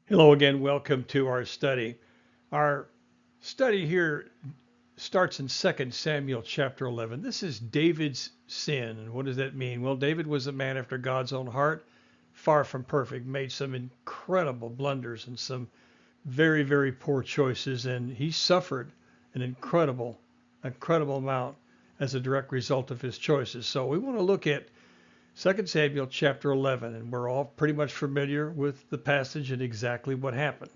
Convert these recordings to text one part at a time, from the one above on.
Hello again. Welcome to our study. Our study here starts in 2 Samuel chapter 11. This is David's sin. And what does that mean? Well, David was a man after God's own heart, far from perfect, made some incredible blunders and some very, very poor choices. And he suffered an incredible amount as a direct result of his choices. So we want to look at 2 Samuel chapter 11, and we're all pretty much familiar with the passage and exactly what happened.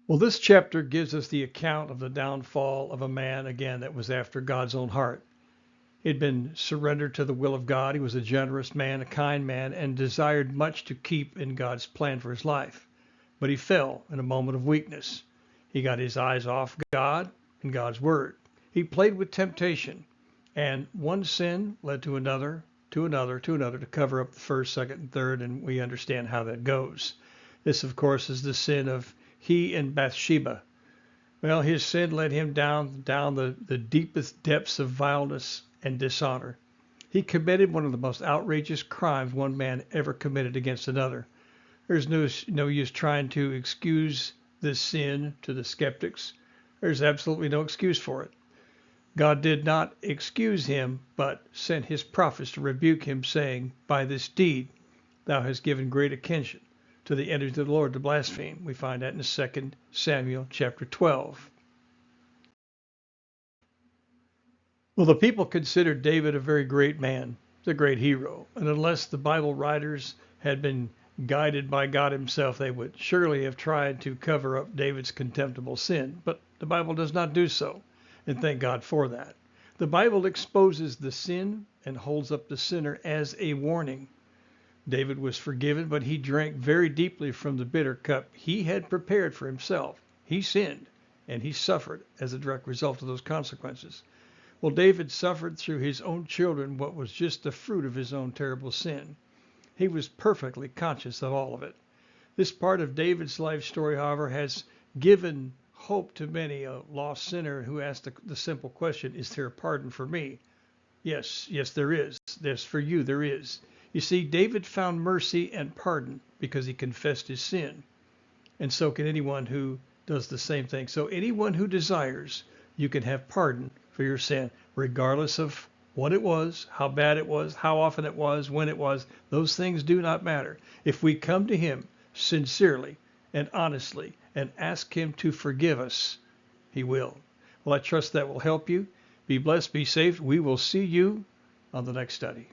Well, this chapter gives us the account of the downfall of a man, again, that was after God's own heart. He'd been surrendered to the will of God. He was a generous man, a kind man, and desired much to keep in God's plan for his life. But he fell in a moment of weakness. He got his eyes off God and God's word. He played with temptation, and one sin led to another, to another, to another, to cover up the first, second, and third, and we understand how that goes. This, of course, is the sin of he and Bathsheba. Well, his sin led him down the deepest depths of vileness and dishonor. He committed one of the most outrageous crimes one man ever committed against another. There's no use trying to excuse this sin to the skeptics. There's absolutely no excuse for it. God did not excuse him, but sent his prophets to rebuke him, saying, "By this deed thou hast given great occasion to the enemies of the Lord to blaspheme." We find that in 2 Samuel chapter 12. Well, the people considered David a very great man, a great hero, and unless the Bible writers had been guided by God himself, they would surely have tried to cover up David's contemptible sin. But the Bible does not do so, and thank God for that. The Bible exposes the sin and holds up the sinner as a warning. David was forgiven, but he drank very deeply from the bitter cup he had prepared for himself. He sinned, and he suffered as a direct result of those consequences. Well, David suffered through his own children what was just the fruit of his own terrible sin. He was perfectly conscious of all of it. This part of David's life story, however, has given hope to many, a lost sinner who asked the simple question, is there a pardon for me? Yes, there is. There's for you, there is. You see, David found mercy and pardon because he confessed his sin. And so can anyone who does the same thing. So anyone who desires, you can have pardon for your sin, regardless of what it was, how bad it was, how often it was, when it was. Those things do not matter. If we come to him sincerely and honestly and ask him to forgive us, he will. Well, I trust that will help you. Be blessed, be safe. We will see you on the next study.